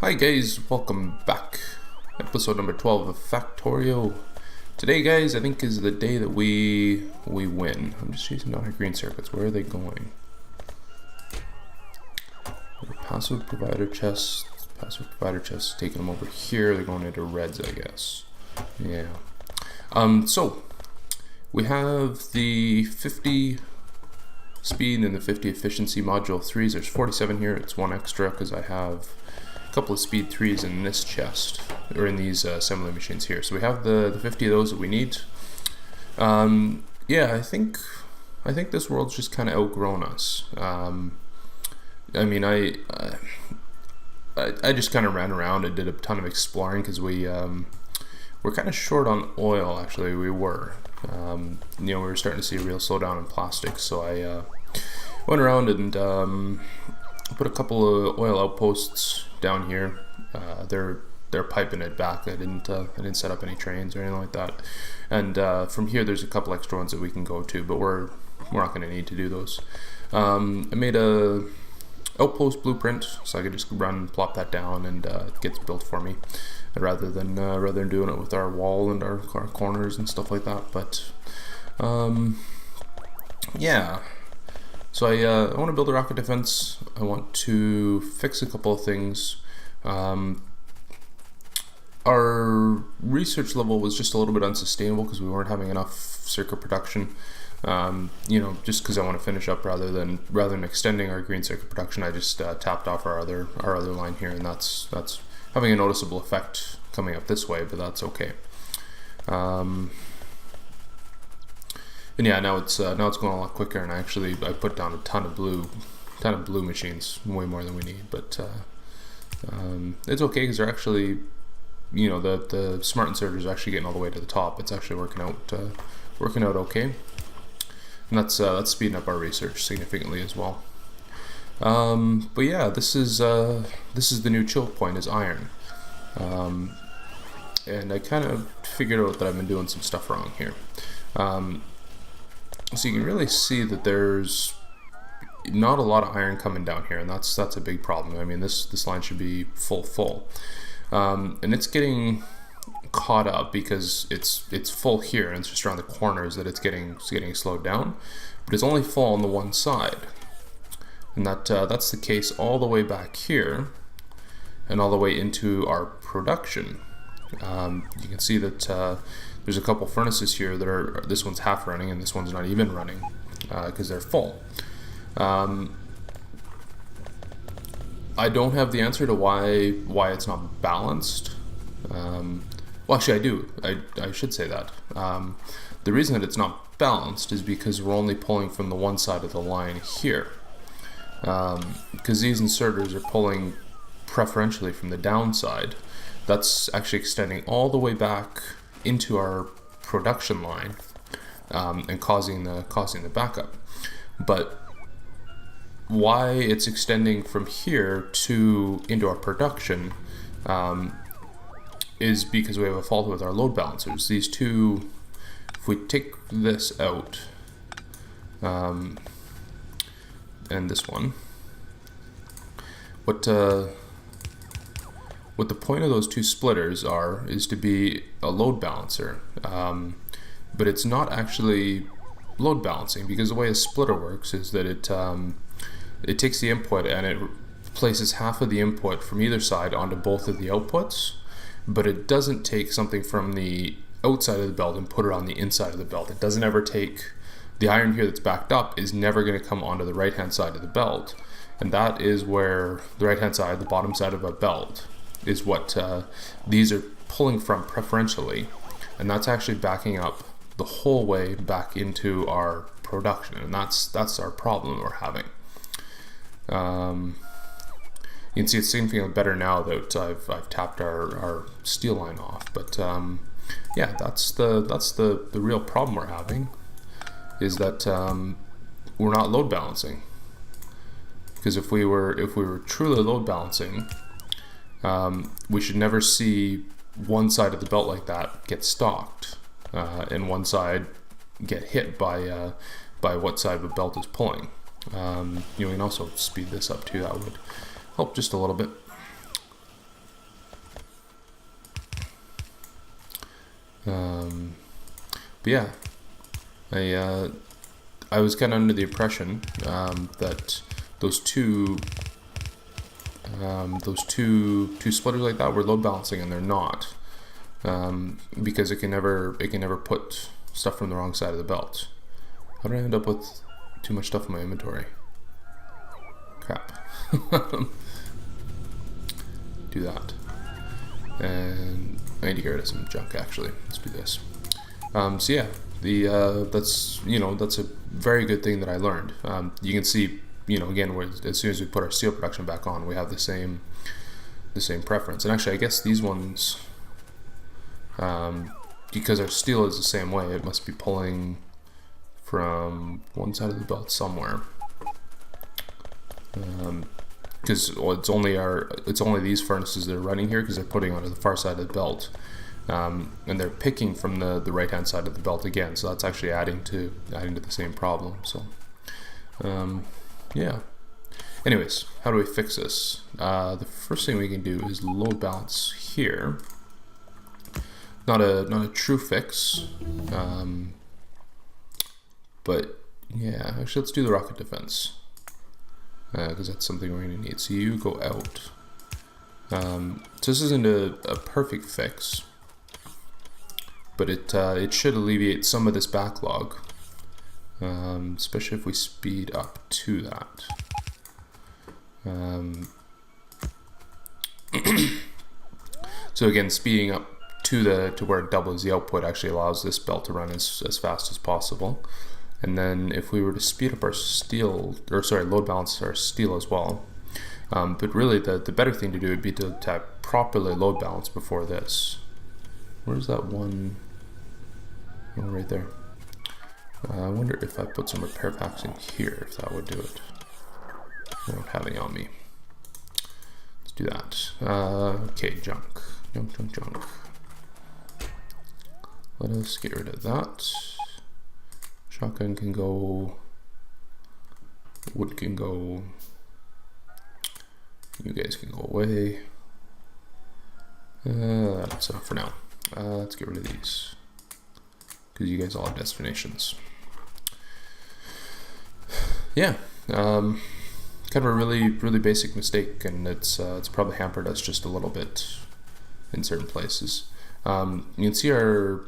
Hi guys, welcome back. Episode number 12 of Factorio. Today guys, I think is the day that we win. I'm just chasing down our green circuits. Where are they going? Passive provider chest. Taking them over here. They're going into reds, I guess. Yeah. So we have the 50 speed and the 50 efficiency module 3s. There's 47 here. It's one extra because I have a couple of speed 3s in this chest, or in these assembly machines here. So we have the 50 of those that we need. Yeah, I think this world's just kind of outgrown us. I mean, I just kind of ran around and did a ton of exploring because we're kind of short on oil. Actually, we were. We were starting to see a real slowdown in plastics, so I went around and put a couple of oil outposts down here. They're piping it back. I didn't set up any trains or anything like that. And from here, there's a couple extra ones that we can go to, but we're not going to need to do those. I made a outpost blueprint, so I could just run and plop that down, and it gets built for me, rather than doing it with our wall and our corners and stuff like that. But yeah. So I want to build a rocket defense. I want to fix a couple of things. Our research level was just a little bit unsustainable because we weren't having enough circuit production. Just because I want to finish up rather than extending our green circuit production, I just tapped off our other line here, and that's having a noticeable effect coming up this way, but that's okay. And yeah, now it's going a lot quicker, and I put down a ton of blue machines, way more than we need, but it's okay because they're actually, the smart inserters are actually getting all the way to the top. It's actually working out okay. And that's speeding up our research significantly as well. But yeah, this is the new choke point, is iron. And I kind of figured out that I've been doing some stuff wrong here. So you can really see that there's not a lot of iron coming down here, and that's a big problem. I mean, this line should be full. And it's getting caught up because it's full here, and it's just around the corners that it's getting slowed down, but it's only full on the one side, and that's the case all the way back here and all the way into our production. You can see that there's a couple furnaces here that are, this one's half running and this one's not even running because they're full. I don't have the answer to why it's not balanced. Well, actually, I do. I should say that. The reason that it's not balanced is because we're only pulling from the one side of the line here. Because these inserters are pulling preferentially from the downside. That's actually extending all the way back into our production line and causing the backup. But why it's extending from here into our production is because we have a fault with our load balancers. These two, if we take this out, and this one, what the point of those two splitters is to be a load balancer, but it's not actually load balancing, because the way a splitter works is that it takes the input and it places half of the input from either side onto both of the outputs, but it doesn't take something from the outside of the belt and put it on the inside of the belt. It doesn't ever take the iron here that's backed up is never going to come onto the right hand side of the belt, and that is where the right hand side, the bottom side of a belt, is what these are pulling from preferentially, and that's actually backing up the whole way back into our production, and that's our problem we're having. You can see it's significantly better now that I've tapped our steel line off, but yeah, that's the real problem we're having, is that we're not load balancing. Because if we were truly load balancing, we should never see one side of the belt like that get stocked, and one side get hit by what side of the belt is pulling. You can also speed this up too. That would help just a little bit. but yeah, I was kind of under the impression that those two splitters like that were load balancing, and they're not, because it can never put stuff from the wrong side of the belt. How did I end up with too much stuff in my inventory? Crap. Do that, and I need to get rid of some junk. Actually, let's do this. So yeah, that's a very good thing that I learned. You can see, again, as soon as we put our steel production back on, we have the same preference. And actually, I guess these ones, because our steel is the same way, it must be pulling from one side of the belt somewhere. Because it's only these furnaces that are running here, because they're putting onto the far side of the belt, and they're picking from the right hand side of the belt again. So that's actually adding to the same problem. So yeah. Anyways, how do we fix this? The first thing we can do is load balance here. Not a true fix, but yeah. Actually, let's do the rocket defense, because that's something we're going to need. So you go out. So this isn't a perfect fix, but it should alleviate some of this backlog, especially if we speed up to that. So again, speeding up to where it doubles the output actually allows this belt to run as fast as possible. And then if we were to speed up our load balance our steel as well. But really the better thing to do would be to properly load balance before this. Where's that one? Oh, right there. I wonder if I put some repair packs in here, if that would do it. I don't have any on me. Let's do that. Okay, junk. Let us get rid of that. Shotgun can go. Wood can go. You guys can go away. That's enough for now. Let's get rid of these, because you guys all have destinations. Yeah, kind of a really basic mistake, and it's probably hampered us just a little bit in certain places. You can see our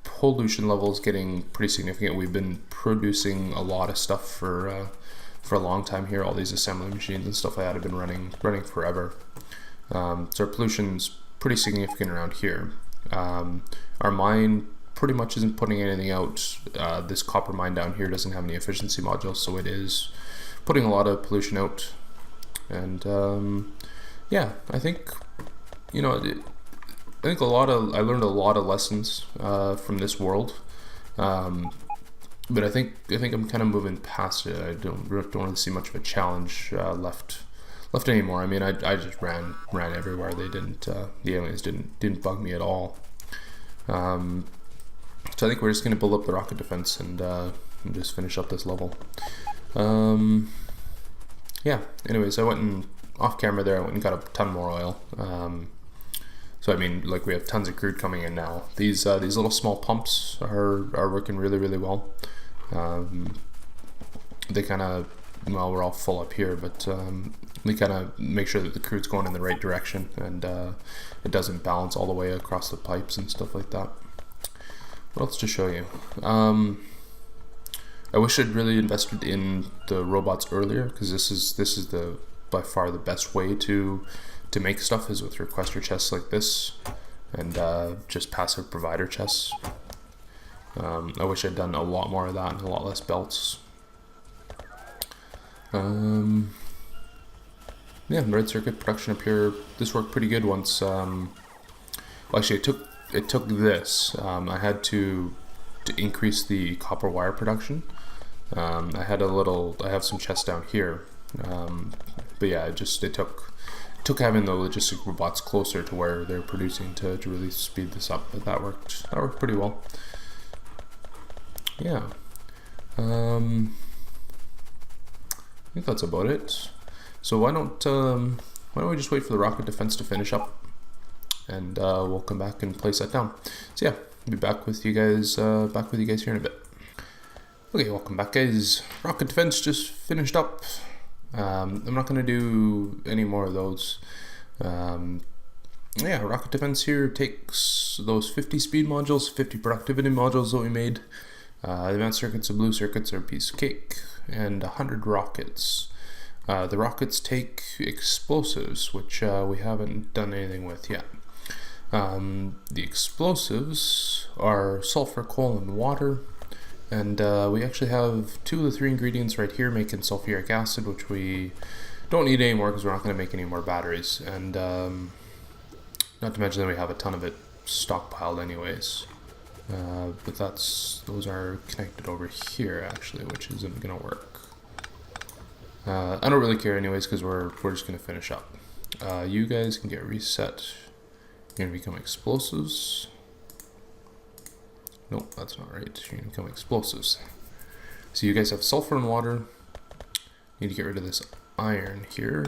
pollution levels getting pretty significant. We've been producing a lot of stuff for a long time here. All these assembly machines and stuff like that have been running forever. So our pollution's pretty significant around here. Our mine pretty much isn't putting anything out. This copper mine down here doesn't have any efficiency modules, so it is putting a lot of pollution out. And yeah, I think I learned a lot of lessons from this world. But I think I'm kind of moving past it. I don't really see much of a challenge left anymore. I mean, I just ran everywhere. They didn't. The aliens didn't bug me at all. So I think we're just going to build up the rocket defense and just finish up this level. Yeah. Anyways, I went off camera there. I went and got a ton more oil. So I mean, like, we have tons of crude coming in now. These little small pumps are working really well. They kind of, well, we're all full up here, but we kind of make sure that the crude's going in the right direction, and it doesn't balance all the way across the pipes and stuff like that. What else to show you? I wish I'd really invested in the robots earlier, because this is by far the best way to make stuff, is with requester chests like this, and just passive provider chests. I wish I'd done a lot more of that and a lot less belts. Yeah, red circuit production up here. This worked pretty good once. Well, actually, it took this. I had to increase the copper wire production. I have some chests down here, but yeah, it took having the logistic robots closer to where they're producing to really speed this up. But that worked pretty well. Yeah. I think that's about it. So why don't we just wait for the rocket defense to finish up, and we'll come back and place that down. So yeah, I'll be back with you guys here in a bit. Okay, welcome back, guys. Rocket defense just finished up. I'm not going to do any more of those. Yeah, rocket defense here takes those 50 speed modules, 50 productivity modules that we made. The advanced circuits and blue circuits are a piece of cake, and 100 rockets. The rockets take explosives, which we haven't done anything with yet. The explosives are sulfur, coal, and water. And we actually have 2 of the 3 ingredients right here making sulfuric acid, which we don't need anymore because we're not going to make any more batteries. And not to mention that we have a ton of it stockpiled anyways. But those are connected over here actually, which isn't going to work. I don't really care anyways because we're just going to finish up. You guys can get reset. You're going to become explosives. Nope, that's not right. You're going to become explosives. So you guys have sulfur and water. You need to get rid of this iron here.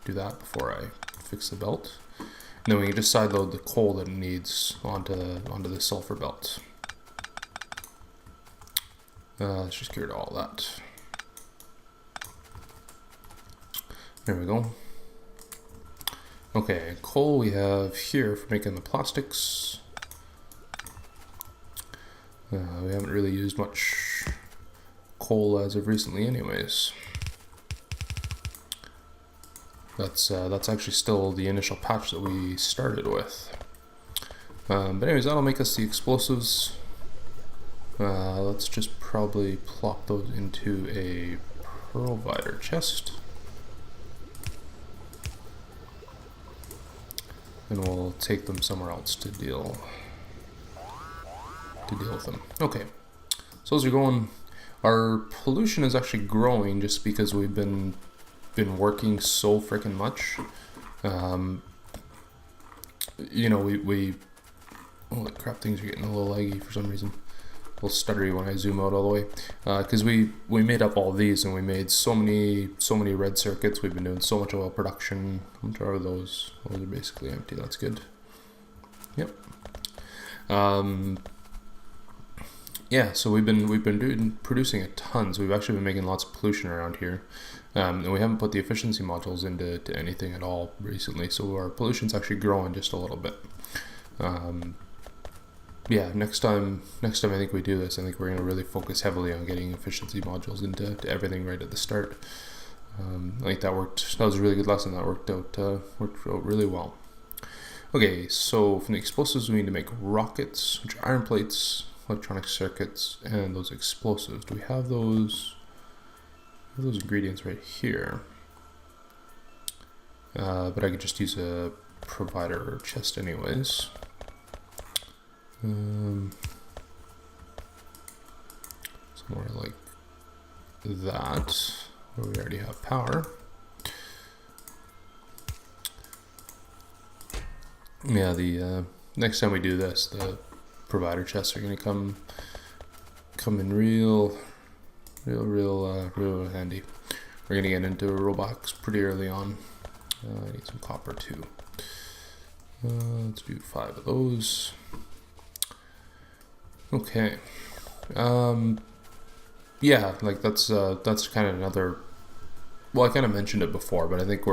Do that before I fix the belt. And then we can just sideload the coal that it needs onto the sulfur belt. Let's just get rid of all that. There we go. Okay, coal we have here for making the plastics. We haven't really used much coal as of recently anyways. That's actually still the initial patch that we started with. But anyways, that'll make us the explosives. Let's just probably plop those into a provider chest. And we'll take them somewhere else to deal with them. Okay, so as we're going, our pollution is actually growing just because we've been working so freaking much. You know, holy crap, things are getting a little laggy for some reason. A little stuttery when I zoom out all the way. Because we made up all these and we made so many red circuits. We've been doing so much oil production. How much are those? Those are basically empty. That's good. Yep. Yeah, so we've been producing a ton. So we've actually been making lots of pollution around here, and we haven't put the efficiency modules into anything at all recently. So our pollution's actually growing just a little bit. Yeah, next time I think we do this, I think we're going to really focus heavily on getting efficiency modules into everything right at the start. I think that worked. That was a really good lesson. That worked out really well. Okay, so from the explosives we need to make rockets, which are iron plates, electronic circuits, and those explosives. Do we have those? We have those ingredients right here. But I could just use a provider chest anyways. Somewhere like that, where we already have power. Yeah, the next time we do this, the provider chests are going to come in real handy. We're going to get into robots pretty early on. I need some copper too. Let's do 5 of those. Okay. Yeah, like that's kind of another. Well, I kind of mentioned it before, but I think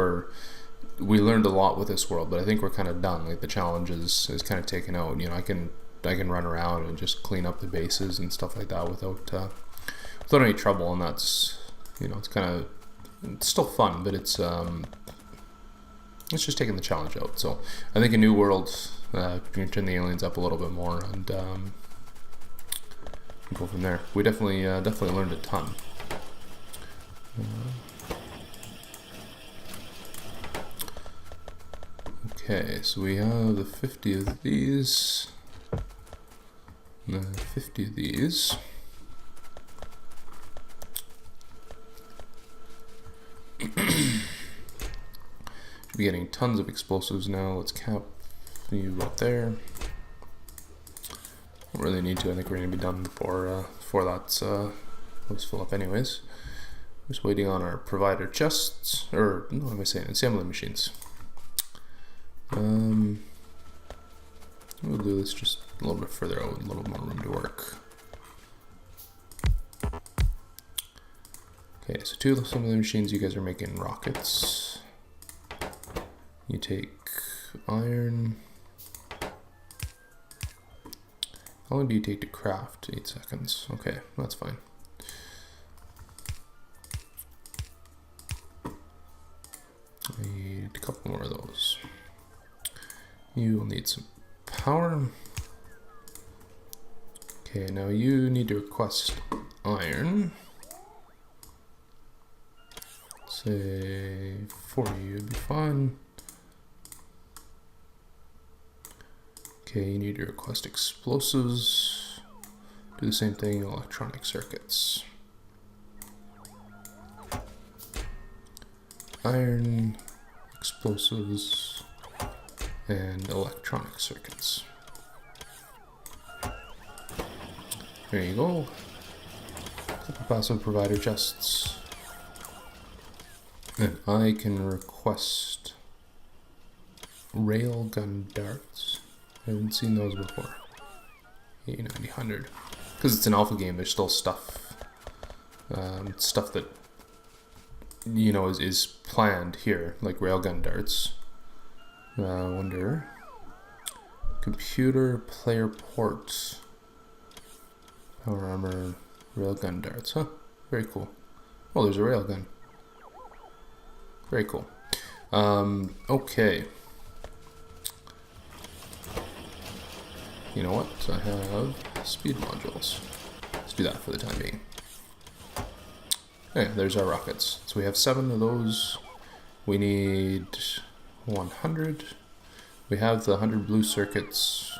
we learned a lot with this world, but I think we're kind of done. Like the challenge is kind of taken out. You know, I can run around and just clean up the bases and stuff like that without any trouble, and that's, you know, it's still fun, but it's just taking the challenge out. So I think a new world, you can turn the aliens up a little bit more and go from there. We definitely learned a ton. Okay, so we have the 50 of these. 50 of these. Should be getting tons of explosives now. Let's cap you right there. Don't really need to. I think we're gonna be done before that's let's fill up anyways. Just waiting on our provider chests, or no, what am I saying? Assembly machines. We'll do this just a little bit further out, a little more room to work. Okay, so two assembly machines, you guys are making rockets. You take iron. How long do you take to craft? 8 seconds. Okay, that's fine. I need a couple more of those. You will need some power. Okay, now you need to request iron. Say 40 would be fine. Okay, you need to request explosives. Do the same thing, electronic circuits. Iron, explosives, and electronic circuits. There you go. Couple passive provider chests. And I can request railgun darts. I haven't seen those before. 80, 90, 100. Because it's an alpha game, there's still stuff. Stuff that, you know, is planned here, like railgun darts. Wonder. Computer player ports. Power armor, railgun darts. Huh, very cool. Oh, there's a railgun. Very cool. Okay. You know what? I have speed modules. Let's do that for the time being. Okay, there's our rockets. So we have 7 of those. We need 100. We have the 100 blue circuits.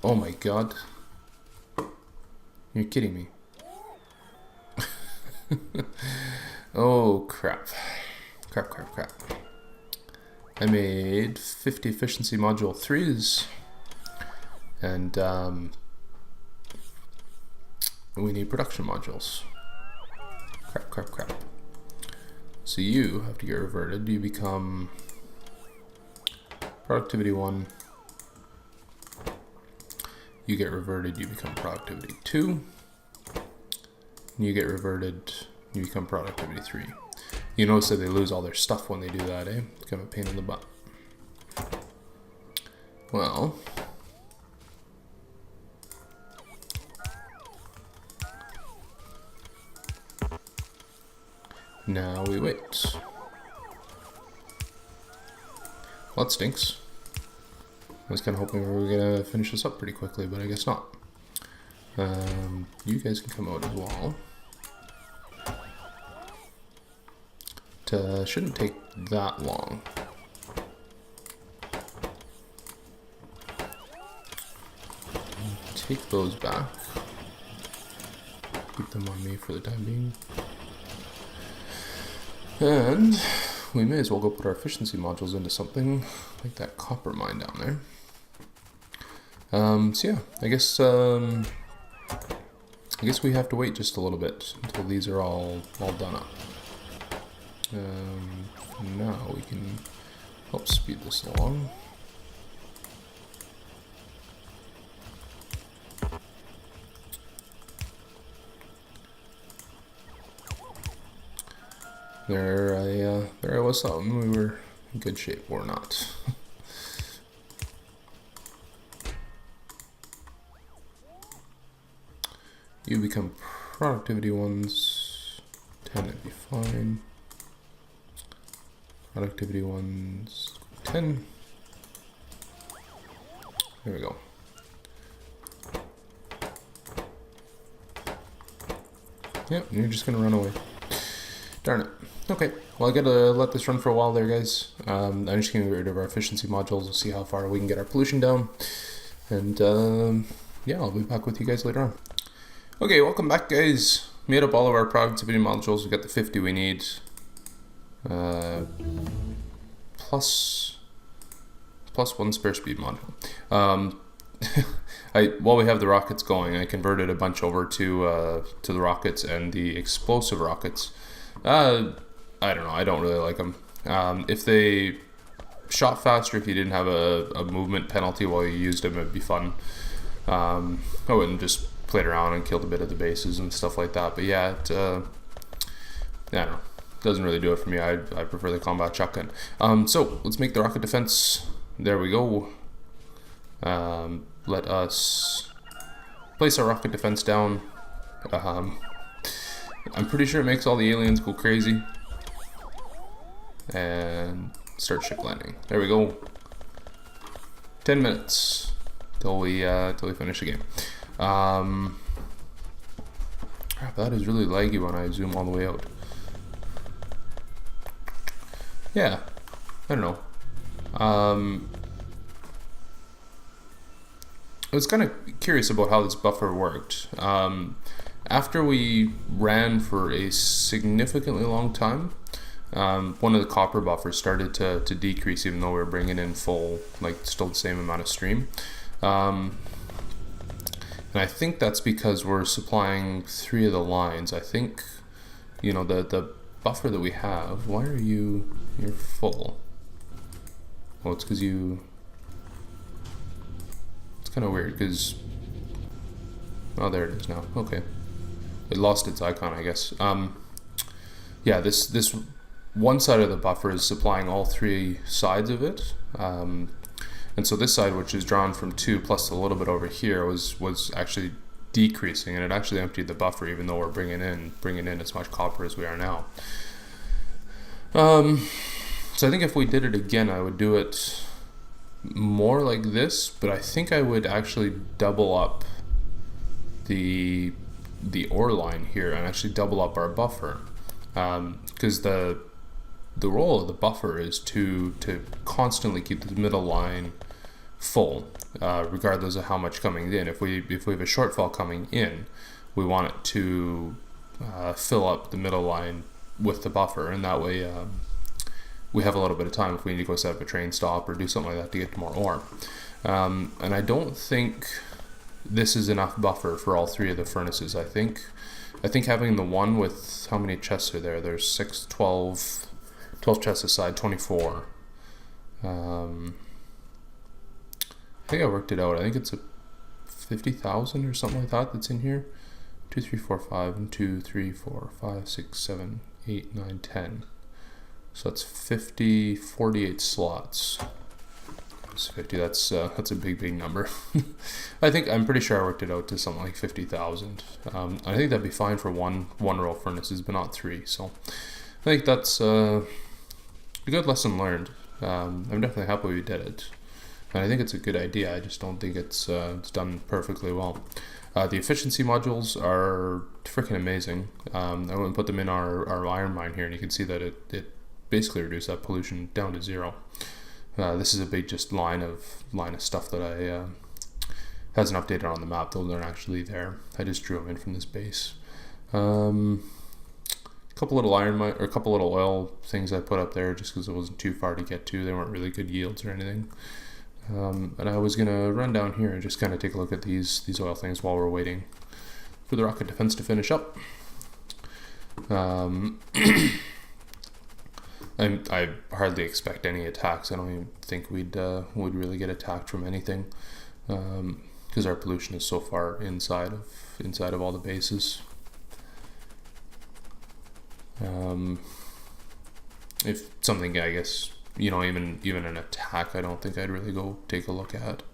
Oh my god. You're kidding me. Oh crap. Crap. I made 50 efficiency module 3s, and we need production modules. Crap. So you have to get reverted. You become productivity 1. You get reverted, you become productivity 2. You get reverted, you become productivity 3. You notice that they lose all their stuff when they do that, eh? It's kind of a pain in the butt. Well, now we wait. Well, that stinks. I was kind of hoping we were going to finish this up pretty quickly, but I guess not. You guys can come out as well. It shouldn't take that long. Take those back. Keep them on me for the time being. And we may as well go put our efficiency modules into something like that copper mine down there. So yeah, I guess we have to wait just a little bit until these are all done up. Now we can help speed this along. There I was thought we were in good shape or not. You become productivity 1s. 10 would be fine. Productivity 1s, 10. There we go. Yep, you're just gonna run away. Darn it. Okay, well I gotta let this run for a while there, guys. I'm just gonna get rid of our efficiency modules and see how far we can get our pollution down. And yeah, I'll be back with you guys later on. Okay, welcome back, guys. Made up all of our productivity modules. We got the 50 we need. Plus 1 spare speed module. While we have the rockets going, I converted a bunch over to the rockets and the explosive rockets. I don't know. I don't really like them. If they shot faster if you didn't have a movement penalty while you used them. It'd be fun. I wouldn't just played around and killed a bit of the bases and stuff like that. But yeah, I don't know. Doesn't really do it for me. I prefer the combat shotgun. So let's make the rocket defense. There we go. Let us place our rocket defense down. I'm pretty sure it makes all the aliens go crazy. And start ship landing. There we go. 10 minutes till we finish the game. Crap, that is really laggy when I zoom all the way out. Yeah, I don't know. I was kind of curious about how this buffer worked. After we ran for a significantly long time, one of the copper buffers started to decrease, even though we were bringing in full, like still the same amount of stream. And I think that's because we're supplying 3 of the lines. I think, you know, the buffer that we have, why are you're full? Well, it's because it's kind of weird because, oh, there it is now. Okay. It lost its icon, I guess. Yeah, this one side of the buffer is supplying all 3 sides of it. And so this side, which is drawn from 2 plus a little bit over here, was actually decreasing, and it actually emptied the buffer, even though we're bringing in as much copper as we are now. So I think if we did it again, I would do it more like this, but I think I would actually double up the ore line here and actually double up our buffer, because the role of the buffer is to constantly keep the middle line full, regardless of how much coming in. If we have a shortfall coming in, we want it to fill up the middle line with the buffer, and that way we have a little bit of time if we need to go set up a train stop or do something like that to get more ore. And I don't think this is enough buffer for all 3 of the furnaces. I think having the one with, how many chests are there? There's 6, 12 chests aside, 24. I think I worked it out. I think it's a 50,000 or something like that that's in here. 2, 3, 4, 5, and 2, 3, 4, 5, 6, 7, 8, 9, 10. So that's 50, 48 slots. It's 50. That's a big number. I'm pretty sure I worked it out to something like 50,000. I think that'd be fine for one row of furnaces, but not 3. So I think that's a good lesson learned. I'm definitely happy we did it, and I think it's a good idea. I just don't think it's done perfectly well. The efficiency modules are freaking amazing. I went and put them in our iron mine here, and you can see that it basically reduced that pollution down to 0. This is a big just line of stuff that I hasn't updated on the map. Those aren't actually there. I just drew them in from this base. A couple little a couple little oil things I put up there just because it wasn't too far to get to. They weren't really good yields or anything. And I was gonna run down here and just kind of take a look at these oil things while we're waiting for the rocket defense to finish up. I hardly expect any attacks. I don't even think we'd really get attacked from anything, because our pollution is so far inside of all the bases. If something, I guess, you know, even an attack, I don't think I'd really go take a look at.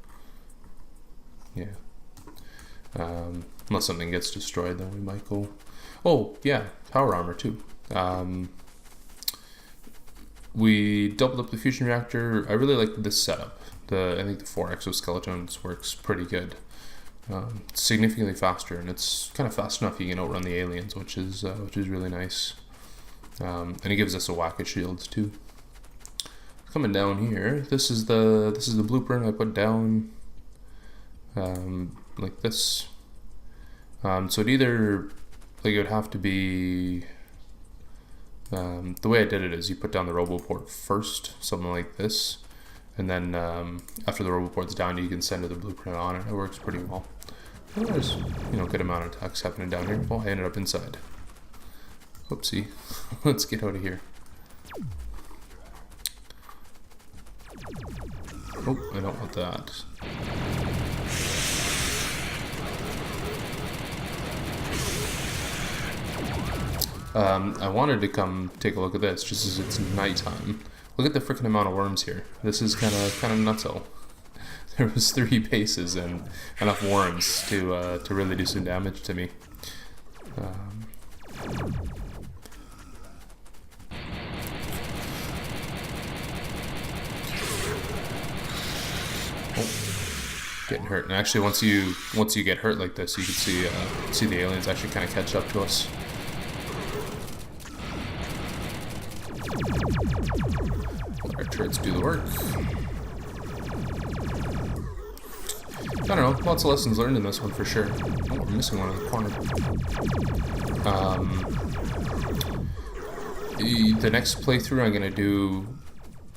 Yeah. Unless something gets destroyed, then we might go. Oh yeah, power armor too. We doubled up the fusion reactor. I really like this setup. I think the 4 exoskeletons works pretty good. Significantly faster, and it's kind of fast enough you can outrun the aliens, which is really nice. And it gives us a whack of shields too. Coming down here, this is the blueprint I put down, like this. So it either, like, it would have to be. The way I did it is you put down the roboport first, something like this, and then after the roboport's down, you can send to the blueprint on it. It works pretty well. And there's, you know, good amount of attacks happening down here. Oh, I ended up inside. Whoopsie. Let's get out of here. Oh, I don't want that. I wanted to come take a look at this just as it's nighttime. Look at the freaking amount of worms here. This is kind of nutso. There was 3 bases and enough worms to really do some damage to me. Getting hurt, and actually, once you get hurt like this, you can see the aliens actually kind of catch up to us. Let our turrets do the work. I don't know, lots of lessons learned in this one for sure. Oh, we're missing one in the corner. The next playthrough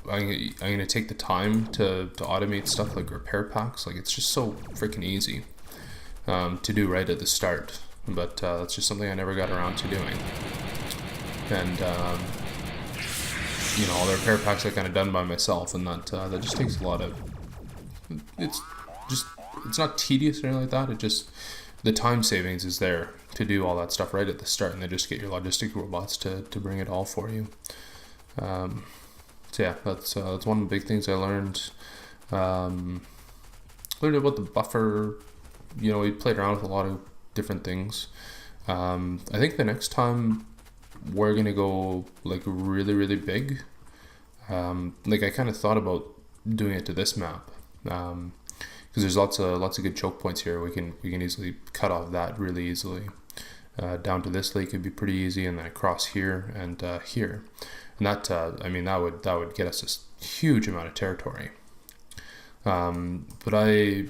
I'm gonna take the time to automate stuff like repair packs. Like, it's just so freaking easy to do right at the start. But that's just something I never got around to doing. And you know, all the repair packs I kind of done by myself, and that just takes a lot of. It's not tedious or anything like that. It just, the time savings is there to do all that stuff right at the start, and then just get your logistic robots to bring it all for you. So yeah, that's one of the big things I learned. Learned about the buffer. You know, we played around with a lot of different things. I think the next time we're gonna go like really, really big. Like, I kind of thought about doing it to this map. Because there's lots of good choke points here. We can easily cut off that really easily. Down to this lake would be pretty easy, and then across here and here, and that I mean, that would get us a huge amount of territory. But I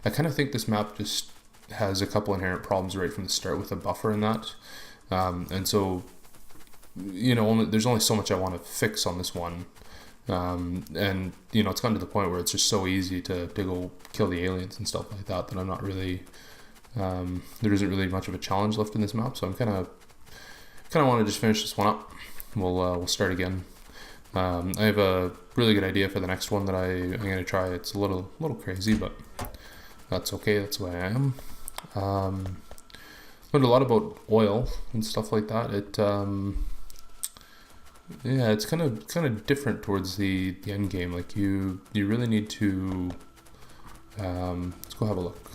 kind of think this map just has a couple inherent problems right from the start with a buffer in that, and so, you know, there's only so much I want to fix on this one. And you know, it's gotten to the point where it's just so easy to go kill the aliens and stuff like that I'm not really there isn't really much of a challenge left in this map, so I'm kind of want to just finish this one up. We'll start again. I have a really good idea for the next one that I'm gonna try. It's a little crazy, but that's okay. That's the way I am. Learned a lot about oil and stuff like that. Yeah, it's kind of different towards the end game. Like, you really need to. Let's go have a look.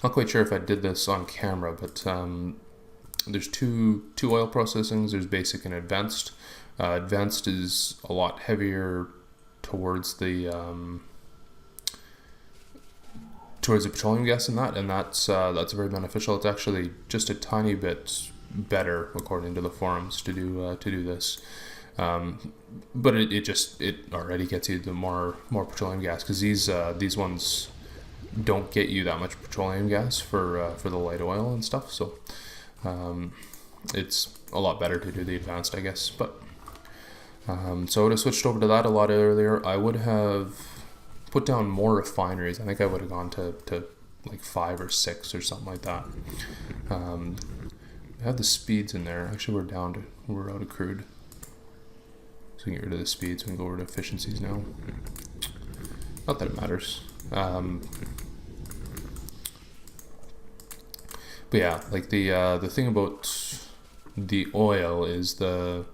Not quite sure if I did this on camera, but there's two oil processings. There's basic and advanced. Advanced is a lot heavier towards the petroleum gas in that, and that's very beneficial. It's actually just a tiny bit better, according to the forums, to do this, but it already gets you the more petroleum gas, because these ones don't get you that much petroleum gas for the light oil and stuff. So it's a lot better to do the advanced, I guess. But so I would have switched over to that a lot earlier. I would have put down more refineries. I think I would have gone to like 5 or 6 or something like that. I have the speeds in there. Actually, we're out of crude, so we can get rid of the speeds. We can go over to efficiencies now. Not that it matters. But yeah, like the thing about the oil is the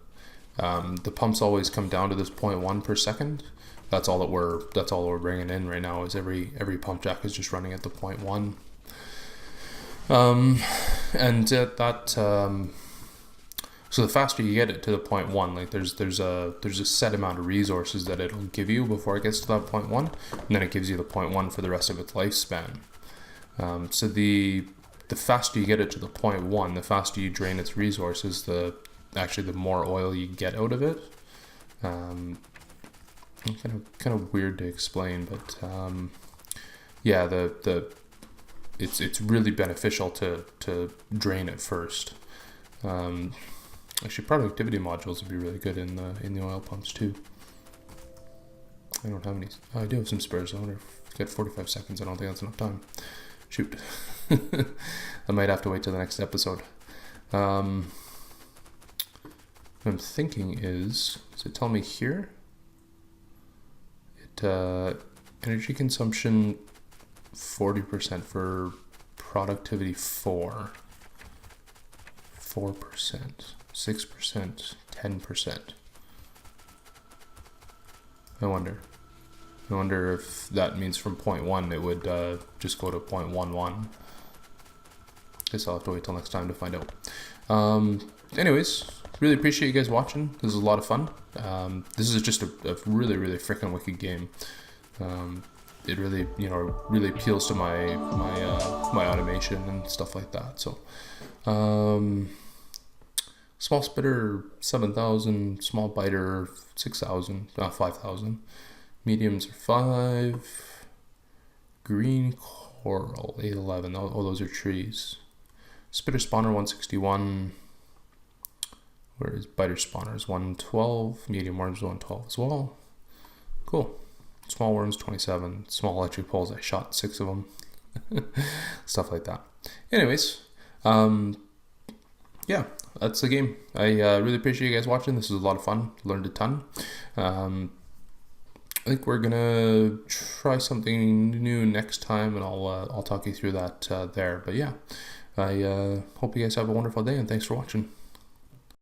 pumps always come down to this 0.1 per second. That's all we're bringing in right now. Is every pump jack is just running at the 0.1. And that so the faster you get it to the 0.1, like there's a set amount of resources that it'll give you before it gets to that 0.1, and then it gives you the 0.1 for the rest of its lifespan. So the faster you get it to the 0.1, the faster you drain its resources, the more oil you get out of it. Kind of weird to explain, but yeah, it's really beneficial to drain it first. Actually, productivity modules would be really good in the oil pumps too. I don't have any. Oh, I do have some spares. I wonder if I get 45 seconds. I don't think that's enough time. Shoot. I might have to wait till the next episode. What I'm thinking is it tell me here? energy consumption 40%, for productivity 4%, 6%, 10%. I wonder if that means from 0.1 it would just go to 0.11. Guess I'll have to wait till next time to find out. Anyways, really appreciate you guys watching. This is a lot of fun. This is just a really, really freaking wicked game. It really, really appeals to my automation and stuff like that. So, small spitter 7,000, small biter 6,000, 5,000, mediums are 5, green coral 811. Oh, those are trees. Spitter spawner 161. Whereas biter spawner is 112, medium worms 112 as well. Cool. Small worms 27, small electric poles, I shot 6 of them. Stuff like that. Anyways, yeah, that's the game. I really appreciate you guys watching. This was a lot of fun. Learned a ton. I think we're gonna try something new next time, and I'll talk you through that there. But yeah, I hope you guys have a wonderful day, and thanks for watching.